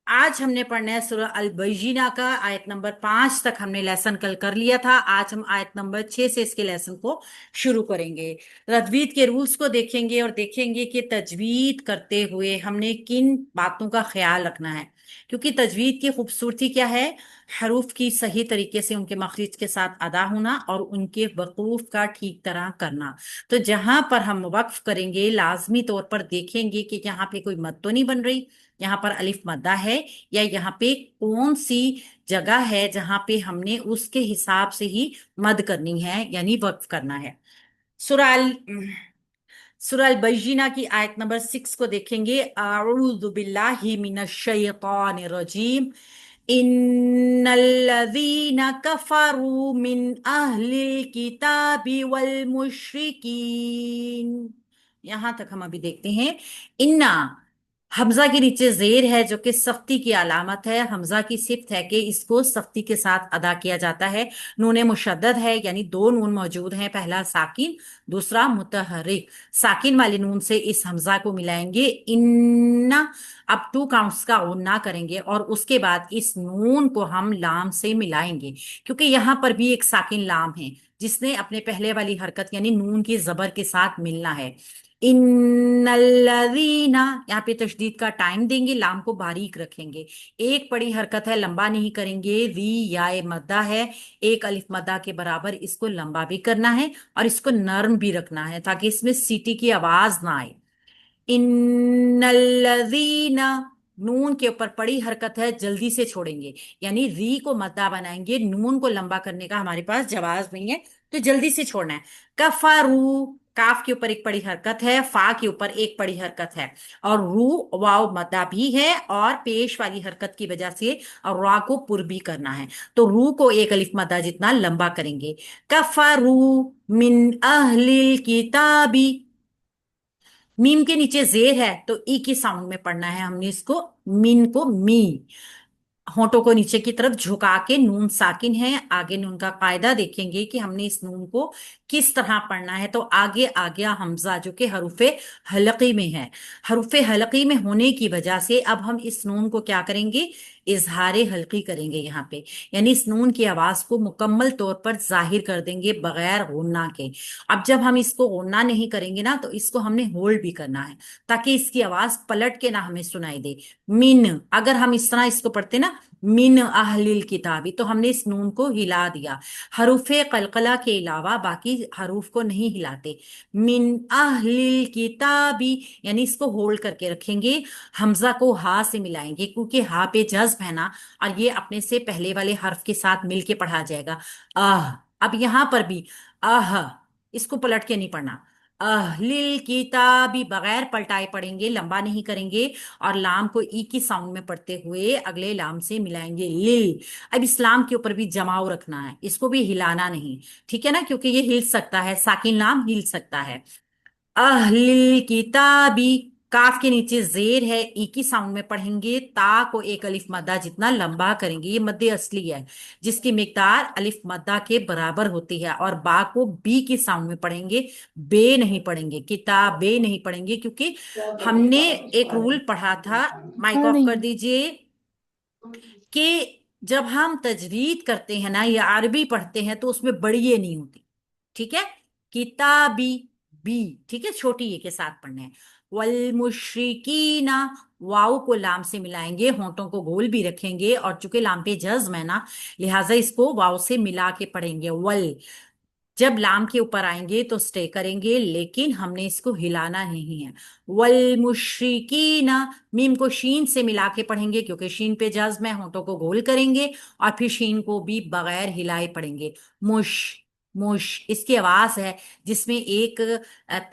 आज हमने पढ़ना है सूरह अल बैजीना का आयत नंबर 5 तक हमने लेसन कल कर लिया था। आज हम आयत नंबर 6 से इसके लेसन को शुरू करेंगे। तजवीद के रूल्स को देखेंगे और देखेंगे कि तजवीद करते हुए हमने किन बातों का ख्याल रखना है, क्योंकि तजवीद की खूबसूरती क्या है? हरूफ की सही तरीके से उनके मखरिज के साथ अदा होना और उनके वकूफ का ठीक तरह करना। तो जहां पर हम वक्फ करेंगे लाजमी तौर पर देखेंगे कि यहाँ पे कोई मद तो नहीं बन रही, यहाँ पर अलिफ मद्दा है, या यहाँ पे कौन सी जगह है जहां पे हमने उसके हिसाब से ही मद करनी है, यानी वक्फ करना है। सूरह अल सूरह अल बैजीना की आयत नंबर 6 को देखेंगे। अऊज़ु बिल्लाहि मिनश शैतानिर रजीम। इन्नल्लज़ीना कफरू मिन अहलिल किताबि वल मुशरिकीन। यहां तक हम अभी देखते हैं। इन्ना हमजा के नीचे जेर है जो कि सख्ती की अलामत है। हमजा की सिफ्त है कि इसको सख्ती के साथ अदा किया जाता है। नून मुशद्दद है, यानी दो नून मौजूद हैं, पहला साकिन दूसरा मुतहरिक। साकिन वाले नून से इस हमजा को मिलाएंगे इन्ना। अब टू काउंट्स का गुन्ना करेंगे और उसके बाद इस नून को हम लाम से मिलाएंगे, क्योंकि यहां पर भी एक साकिन लाम है जिसने अपने पहले वाली हरकत यानी नून की जबर के साथ मिलना है। इन्नल्लज़ीना, यहाँ पे तशदीद का टाइम देंगे, लाम को बारीक रखेंगे। एक बड़ी हरकत है, लंबा नहीं करेंगे। री या मद्दा है, एक अलिफ मद्दा के बराबर, इसको लंबा भी करना है और इसको नर्म भी रखना है ताकि इसमें सीटी की आवाज ना आए। इन्नल्लज़ीना, नून के ऊपर बड़ी हरकत है, जल्दी से छोड़ेंगे, यानी री को मद्दा बनाएंगे। नून को लंबा करने का हमारे पास जवाब नहीं है, तो जल्दी से छोड़ना है। कफरू, काफ के ऊपर एक बड़ी हरकत है, फा के ऊपर एक बड़ी हरकत है, और रू वाव मद्दा भी है और पेश वाली हरकत की वजह से और रा को पुर भी करना है, तो रू को एक अलिफ मद्दा जितना लंबा करेंगे। कफरू मिन अहलिल किताबी, मीम के नीचे जेर है तो ई की साउंड में पढ़ना है हमने इसको, मीन को मी। होंठों को नीचे की तरफ झुका के, नून साकिन है, आगे नून का कायदा देखेंगे कि हमने इस नून को किस तरह पढ़ना है। तो आगे आ गया हमजा जो कि हरूफे हलकी में है। हरूफे हलकी में होने की वजह से अब हम इस नून को क्या करेंगे? इजहारे हल्की करेंगे यहाँ पे, यानी इस नून की आवाज को मुकम्मल तौर पर जाहिर कर देंगे बगैर गुन्ना के। अब जब हम इसको गुन्ना नहीं करेंगे ना, तो इसको हमने होल्ड भी करना है ताकि इसकी आवाज पलट के ना हमें सुनाई दे। मिन, अगर हम इस तरह इसको पढ़ते ना, मिन अहलिल किताबी, तो हमने इस नून को हिला दिया। हरूफे कलकला के अलावा बाकी हरूफ को नहीं हिलाते। मिन अहलिल किताबी, यानी इसको होल्ड करके रखेंगे। हमजा को हा से मिलाएंगे क्योंकि हा पे जज्ब है ना, और ये अपने से पहले वाले हर्फ के साथ मिलके पढ़ा जाएगा। आह, अब यहां पर भी आह, इसको पलट के नहीं पढ़ना। अहलिल किताबी बगैर पलटाए पढ़ेंगे, लंबा नहीं करेंगे, और लाम को ई की साउंड में पढ़ते हुए अगले लाम से मिलाएंगे लिल। अब इस लाम के ऊपर भी जमाव रखना है, इसको भी हिलाना नहीं, ठीक है ना, क्योंकि ये हिल सकता है, साकिन लाम हिल सकता है। अहलिल किताबी, काफ के नीचे जेर है, ई की साउंड में पढ़ेंगे। ता को एक अलिफ मद्दा जितना लंबा करेंगे, ये मद्दे असली है जिसकी मिकदार अलिफ मद्दा के बराबर होती है, और बा को बी की साउंड में पढ़ेंगे, बे नहीं पढ़ेंगे, किताबे नहीं पढ़ेंगे, क्योंकि हमने एक रूल पढ़ा था, माइक ऑफ कर नहीं। दीजिए, कि जब हम तजवीद करते हैं ना या अरबी पढ़ते हैं तो उसमें बड़ी ये नहीं होती, ठीक है। किताबी, बी, ठीक है, छोटी ये के साथ पढ़ने हैं। वल मुशरिकीना, वाव को लाम से मिलाएंगे, होंठों को गोल भी रखेंगे, और चूंकि लाम पे जज्म है ना, लिहाजा इसको वाव से मिला के पढ़ेंगे। वल, जब लाम के ऊपर आएंगे तो स्टे करेंगे, लेकिन हमने इसको हिलाना नहीं है। वल मुशरिकीना, मीम को शीन से मिला के पढ़ेंगे क्योंकि शीन पे जज्म है, होंठों को गोल करेंगे और फिर शीन को भी बगैर हिलाए पढ़ेंगे। मुश, मुश, इसकी आवाज है जिसमें एक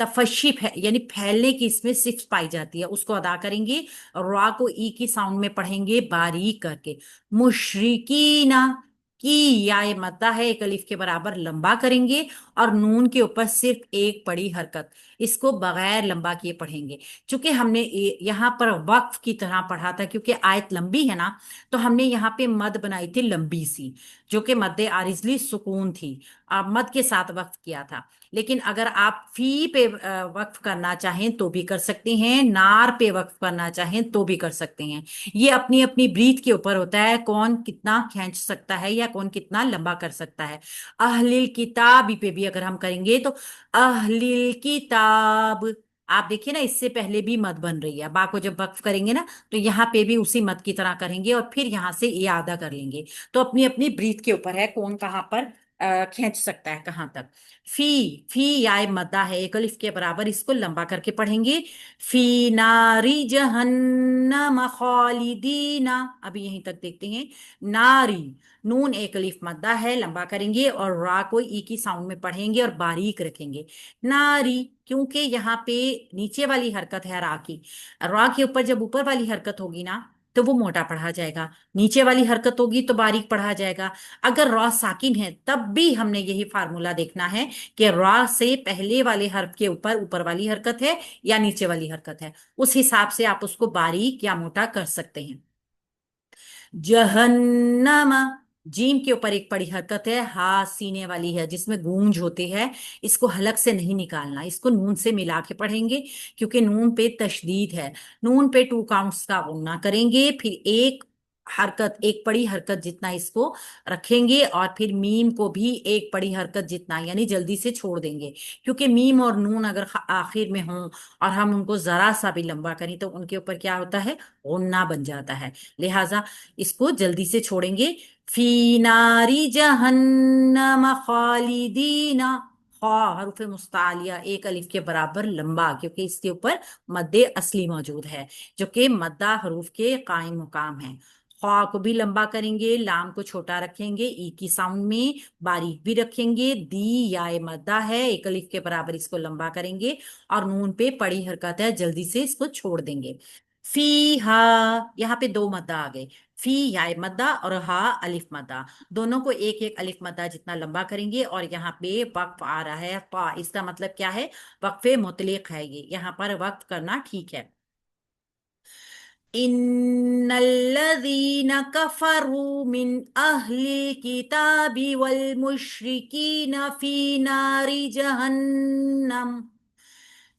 तफशीफ है, यानी फैलने की इसमें सिफ्त पाई जाती है, उसको अदा करेंगे। रा को ई की साउंड में पढ़ेंगे बारीक करके। मुशरिकीना, की या ये मद्दा है, एक अलिफ के बराबर लंबा करेंगे, और नून के ऊपर सिर्फ एक बड़ी हरकत, इसको बगैर लंबा किए पढ़ेंगे। चूंकि हमने यहाँ पर वक्फ की तरह पढ़ा था, क्योंकि आयत लंबी है ना, तो हमने यहाँ पे मद बनाई थी लंबी सी, जो कि मद्दे आरिजली सुकून थी। मद के साथ वक्फ किया था। लेकिन अगर आप फी पे वक्फ करना चाहें तो भी कर सकते हैं, नार पे वक्फ करना चाहें तो भी कर सकते हैं। ये अपनी अपनी ब्रीथ के ऊपर होता है, कौन कितना खींच सकता है या कौन कितना लंबा कर सकता है। अहलिल किताबी पे भी अगर हम करेंगे तो अहलिल किताब, आप देखिए ना इससे पहले भी मद बन रही है। बा को जब वक्फ करेंगे ना तो यहाँ पे भी उसी मद की तरह करेंगे और फिर यहाँ से ये आधा कर लेंगे। तो अपनी अपनी ब्रीथ के ऊपर है कौन कहाँ पर खींच सकता है कहाँ तक। फी, फी याय मद्दा है एक अलिफ के बराबर, इसको लंबा करके पढ़ेंगे। फी नारी जहन्नम खालिदीना, अभी यहीं तक देखते हैं। नारी, नून एक अलिफ मद्दा है, लंबा करेंगे और रा को ई की साउंड में पढ़ेंगे और बारीक रखेंगे। नारी, क्योंकि यहाँ पे नीचे वाली हरकत है रा की, रा के ऊपर जब ऊपर वाली हरकत होगी ना तो वो मोटा पढ़ा जाएगा, नीचे वाली हरकत होगी तो बारीक पढ़ा जाएगा। अगर रॉ साकिन है तब भी हमने यही फार्मूला देखना है कि रॉ से पहले वाले हर्फ के ऊपर ऊपर वाली हरकत है या नीचे वाली हरकत है, उस हिसाब से आप उसको बारीक या मोटा कर सकते हैं। जहन्नमा, जीम के ऊपर एक बड़ी हरकत है, हा सीने वाली है जिसमें गूंज होती है, इसको हलक से नहीं निकालना, इसको नून से मिला के पढ़ेंगे क्योंकि नून पे तशदीद है। नून पे टू काउंट्स का गुन्ना करेंगे, फिर एक हरकत, एक बड़ी हरकत जितना इसको रखेंगे और फिर मीम को भी एक बड़ी हरकत जितना यानी जल्दी से छोड़ देंगे। क्योंकि मीम और नून अगर आखिर में हों और हम उनको जरा सा भी लंबा करें तो उनके ऊपर क्या होता है, गुन्ना बन जाता है। लिहाजा इसको जल्दी से छोड़ेंगे। फी नारी जहन्नम खालिदीना, खा हरुफ मुस्तालिया एक अलिफ के बराबर लंबा, क्योंकि इसके ऊपर मद्दे असली मौजूद है जो कि मद्दा हरूफ के कायम मुकाम है। खा को भी लंबा करेंगे, लाम को छोटा रखेंगे, ई की साउंड में बारीक भी रखेंगे। दी या मद्दा है एक अलिफ के बराबर, इसको लंबा करेंगे और नून पे पड़ी हरकत है, जल्दी से इसको छोड़ देंगे। फी हा, यहाँ पे दो मद्दा आ गए, फी या मद्दा और हा अलिफ मद्दा, दोनों को एक एक अलिफ मद्दा जितना लंबा करेंगे। और यहाँ पे वक्फ आ रहा है फा, इसका मतलब क्या है, वक्फे मुतलिक है, ये यहाँ पर वक्फ करना ठीक है। इन्नल्लज़ीना कफरू मिन अहलिल किताबि वल मुश्रिकीना फी नारी जहन्नम,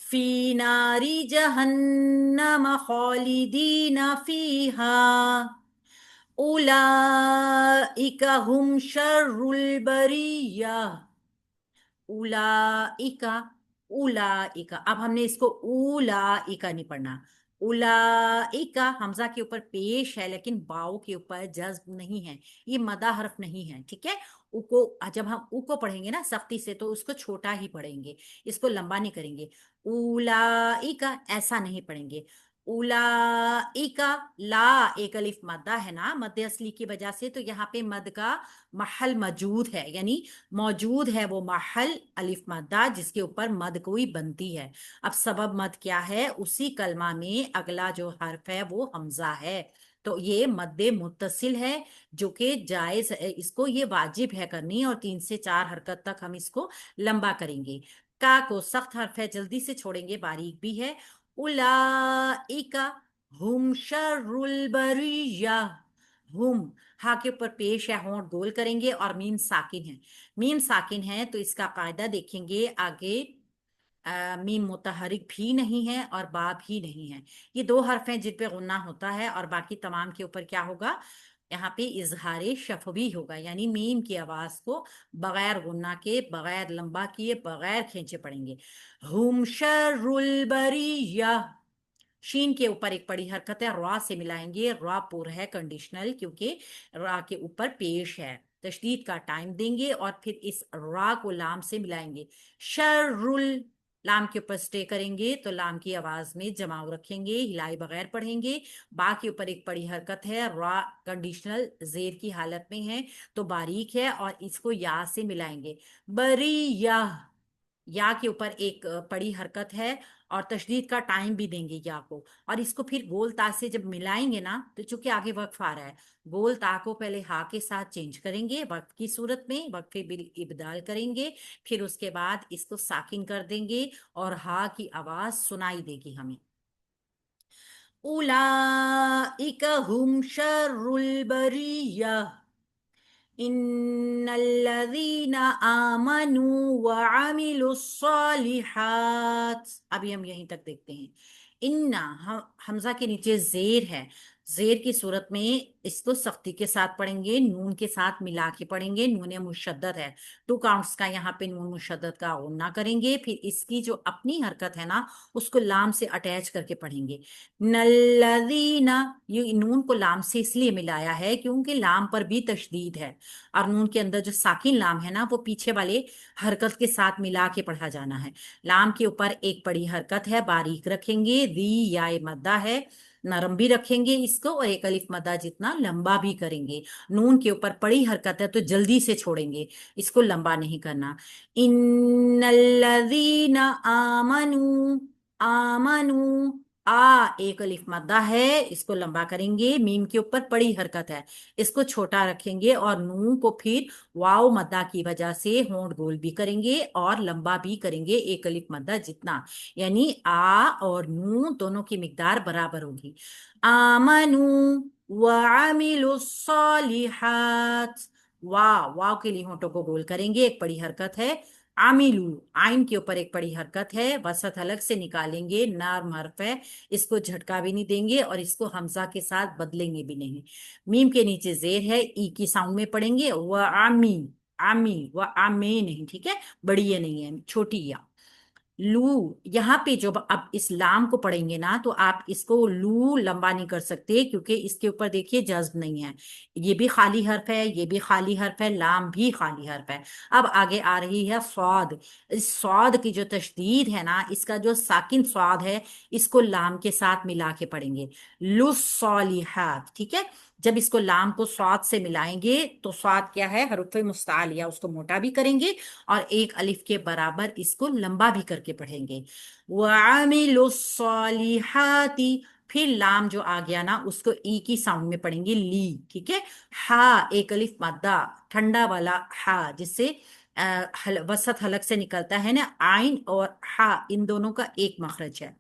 फी नारी जहन्नम खालिदीना फीहा उलाइका हुम शर्रुल बरिया। उलाइका, उलाइका, अब हमने इसको उलाइका नहीं पढ़ना। उलाइका हमजा के ऊपर पेश है लेकिन बाओ के ऊपर जज्ब नहीं है, ये मदा हर्फ नहीं है, ठीक है। उ को जब हम उ को पढ़ेंगे ना सख्ती से तो उसको छोटा ही पढ़ेंगे, इसको लंबा नहीं करेंगे। उलाइका ऐसा नहीं पढ़ेंगे। उलाइका, ला एक अलिफ मद्दा है ना मद्दे असली की वजह से, तो यहाँ पे मद का महल मौजूद है, यानी मौजूद है वो महल अलिफ मद्दा जिसके ऊपर मद कोई बनती है। अब सबब मद क्या है, उसी कलमा में अगला जो हर्फ है वो हमजा है, तो ये मद्दे मुत्तसिल है जो कि जायज है, इसको ये वाजिब है करनी, और 3 से 4 हरकत तक हम इसको लंबा करेंगे। का को सख्त हर्फ है, जल्दी से छोड़ेंगे, बारीक भी है। उलाइका हुम शर्रुल बरिया, हुम, हा के ऊपर पेश है, होंठ गोल करेंगे और मीम साकिन है। मीम साकिन है तो इसका कायदा देखेंगे आगे, मीम मुतहरिक भी नहीं है और बा भी नहीं है। ये दो हर्फ हैं जिन पे गुन्ना होता है और बाकी तमाम के ऊपर क्या होगा, यहाँ पे इजहार शफवी होगा, यानी मीम की आवाज को बगैर गुन्ना के, बगैर लंबा किए, बगैर खींचे पड़ेंगे। हुम शर्रुल बरिया, शीन के ऊपर एक बड़ी हरकत है, रा से मिलाएंगे, रा पुर है कंडीशनल क्योंकि रा के ऊपर पेश है, तशदीद का टाइम देंगे और फिर इस रा को लाम से मिलाएंगे। शर्रुल, लाम के ऊपर स्टे करेंगे तो लाम की आवाज में जमाव रखेंगे, हिलाए बगैर पढ़ेंगे। बा के ऊपर एक बड़ी हरकत है, रा कंडीशनल जेर की हालत में है तो बारीक है और इसको या से मिलाएंगे। बरी या के ऊपर एक बड़ी हरकत है और तशदीद का टाइम भी देंगे या को, और इसको फिर गोल ता से जब मिलाएंगे ना तो चूंकि आगे वक्फ आ रहा है, गोल ता को पहले हा के साथ चेंज करेंगे वक्फ की सूरत में, वक्फे बिल इबदाल करेंगे, फिर उसके बाद इसको साकिन कर देंगे और हा की आवाज सुनाई देगी हमें। उलाइका हुम शर्रुल बरिया, ان الذین آمنوا وعملوا الصالحات، ابھی ہم یہیں تک دیکھتے ہیں. ان، حمزہ کے نیچے زیر ہے. زیر کی صورت میں اس کو سختی کے ساتھ پڑھیں گے، نون کے ساتھ ملا کے پڑھیں گے. نون مشدد ہے، 2 کاؤنٹس کا یہاں پہ نون مشدد کا غنہ کریں گے. پھر اس کی جو اپنی حرکت ہے نا اس کو لام سے اٹیچ کر کے پڑھیں گے. نلذین، یہ نون کو لام سے اس لیے ملایا ہے کیونکہ لام پر بھی تشدید ہے، اور نون کے اندر جو ساکن لام ہے نا وہ پیچھے والے حرکت کے ساتھ ملا کے پڑھا جانا ہے. لام کے اوپر ایک بڑی حرکت ہے، باریک رکھیں گے. ری یا مدہ ہے، نرم بھی رکھیں گے اس کو، اور ایک الف مدہ جتنا لمبا بھی کریں گے. نون کے اوپر بڑی حرکت ہے تو جلدی سے چھوڑیں گے، اس کو لمبا نہیں کرنا. ان الذین آمنوا، آمنوا، ایک الف مدہ ہے، اس کو لمبا کریں گے. میم کے اوپر بڑی حرکت ہے، اس کو چھوٹا رکھیں گے، اور نون کو پھر واو مدہ کی وجہ سے ہونٹ گول بھی کریں گے اور لمبا بھی کریں گے ایک الف مدہ جتنا. یعنی اور نون دونوں کی مقدار برابر ہوگی. آمنو وعملوا الصالحات، واو کے لیے ہونٹوں کو گول کریں گے، ایک بڑی حرکت ہے. عاملو، آئن کے اوپر ایک بڑی حرکت ہے، وسط الگ سے نکالیں گے، نرم حرف ہے، اس کو جھٹکا بھی نہیں دیں گے اور اس کو حمزہ کے ساتھ بدلیں گے بھی نہیں. میم کے نیچے زیر ہے، ای کی ساؤنڈ میں پڑھیں گے. وعمی، عمی و آمے نہیں، ٹھیک ہے، بڑی یہ نہیں ہے، چھوٹی یا. لو، یہاں پہ جب اب اس لام کو پڑھیں گے نا تو آپ اس کو لو لمبا نہیں کر سکتے کیونکہ اس کے اوپر دیکھیے جذب نہیں ہے. یہ بھی خالی حرف ہے، یہ بھی خالی حرف ہے، لام بھی خالی حرف ہے. اب آگے آ رہی ہے صاد. اس صاد کی جو تشدید ہے نا، اس کا جو ساکن صاد ہے اس کو لام کے ساتھ ملا کے پڑھیں گے. للصالحات، ٹھیک ہے. جب اس کو لام کو صاد سے ملائیں گے تو صاد کیا ہے، حروف مستعلیہ، اس کو موٹا بھی کریں گے اور ایک الف کے برابر اس کو لمبا بھی کر کے پڑھیں گے. وَعَمِلُوا الصَّالِحَاتِ، پھر لام جو آ گیا نا اس کو ای کی ساؤنڈ میں پڑھیں گے، لی، ٹھیک ہے. ہا، ایک الف مادہ ٹھنڈا والا ہا، جس سے وسط حلق سے نکلتا ہے نا، آئن اور ہا ان دونوں کا ایک مخرج ہے.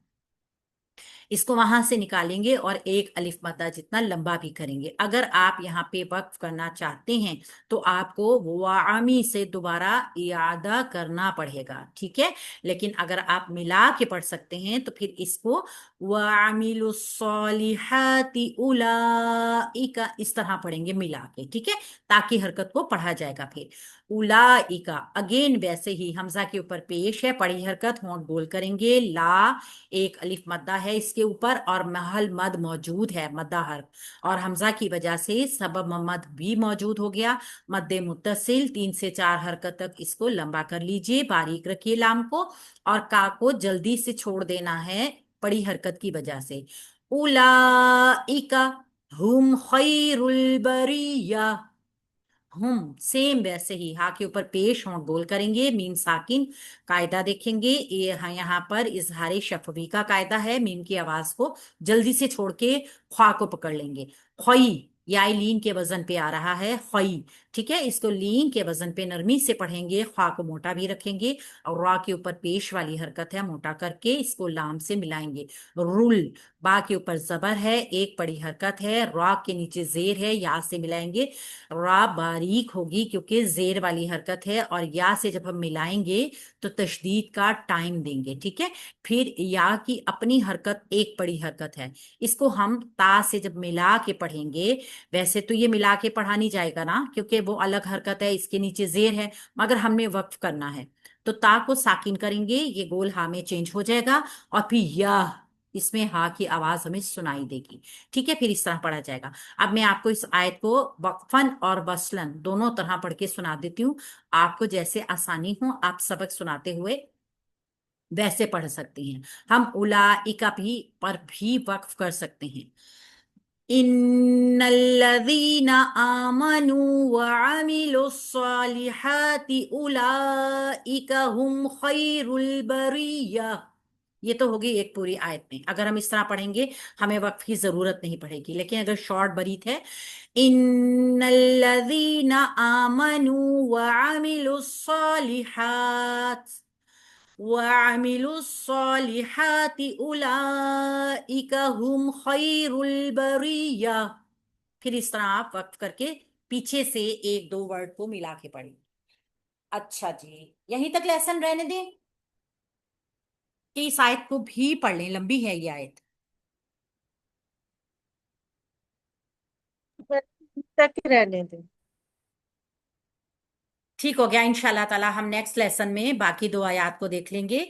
اس کو وہاں سے نکالیں گے اور ایک الف مدہ جتنا لمبا بھی کریں گے. اگر آپ یہاں پہ وقف کرنا چاہتے ہیں تو آپ کو وامی سے دوبارہ اعادہ کرنا پڑے گا، ٹھیک ہے. لیکن اگر آپ ملا کے پڑھ سکتے ہیں تو پھر اس کو وَعَمِلُوا الصَّالِحَاتِ أُولَئِكَ اس طرح پڑھیں گے ملا کے، ٹھیک ہے، تاکہ حرکت کو پڑھا جائے گا. پھر اولائکا اگین ویسے ہی حمزہ کے اوپر پیش ہے، پڑی حرکت، ہونٹ گول کریں گے. لا، ایک الف مدہ ہے اس کے اوپر اور محل مد موجود ہے، مدہ حرف، اور حمزہ کی وجہ سے سبب مد بھی موجود ہو گیا. مد متصل 3 سے 4 حرکت تک اس کو لمبا کر لیجئے، باریک رکھیے لام کو، اور کا کو جلدی سے چھوڑ دینا ہے بڑی حرکت کی وجہ سے. اولائک ہم خیر البریہ، ہم سیم ویسے ہی ہا کے اوپر پیش ہونٹ گول کریں گے. میم ساکن قاعدہ دیکھیں گے، یہ یہاں پر اظہار شفوی کا قاعدہ ہے. میم کی آواز کو جلدی سے چھوڑ کے خواہ کو پکڑ لیں گے. خوئی، یا لین کے وزن پہ آ رہا ہے خوئی، ٹھیک ہے. اس کو لین کے وزن پہ نرمی سے پڑھیں گے، خواہ کو موٹا بھی رکھیں گے، اور را کے اوپر پیش والی حرکت ہے، موٹا کر کے اس کو لام سے ملائیں گے. رول، با کے اوپر زبر ہے، ایک بڑی حرکت ہے، را کے نیچے زیر ہے، یا سے ملائیں گے. را باریک ہوگی کیونکہ زیر والی حرکت ہے، اور یا سے جب ہم ملائیں گے تو تشدید کا ٹائم دیں گے، ٹھیک ہے. پھر یا کی اپنی حرکت ایک بڑی حرکت ہے، اس کو ہم تا سے جب ملا کے پڑھیں گے، ویسے تو یہ ملا کے پڑھا نہیں جائے گا نا کیونکہ وہ الگ حرکت ہے، اس کے نیچے زیر ہے، مگر ہم نے وقف کرنا ہے تو تا کو ساکن کریں گے، یہ گول ہاں میں چینج ہو جائے گا، اور پھر یا اس میں ہا کی آواز ہمیں سنائی دے گی، ٹھیک ہے. پھر اس طرح پڑھا جائے گا. اب میں آپ کو اس آیت کو وقفن اور وصلن دونوں طرح پڑھ کے سنا دیتی ہوں، آپ کو جیسے آسانی ہو آپ سبق سناتے ہوئے ویسے پڑھ سکتی ہیں. ہم اولائکا بھی پر بھی وقف کر سکتے ہیں. ان الذین آمنوا وعملوا الصالحات اولئک هم خیر البریہ. یہ تو ہوگی ایک پوری آیت میں. اگر ہم اس طرح پڑھیں گے ہمیں وقف کی ضرورت نہیں پڑے گی، لیکن اگر شارٹ بریت ہے، ان الذین آمنوا وعملوا الصالحات، وَعَمِلُوا الصَّالِحَاتِ أُولَئِكَ هُمْ خَيْرُ الْبَرِيَّةِ، پھر اس طرح آپ وقف کر کے पीछे से एक दो वर्ड को मिला के पढ़ेंगे। अच्छा जी, यहीं तक लेसन रहने दें कि इस आयत को भी पढ़ लें, लंबी है ये आयत। तक रहने दे। ठीक हो गया, इंशाल्लाह ताला हम नेक्स्ट लेसन में बाकी दो आयत को देख लेंगे।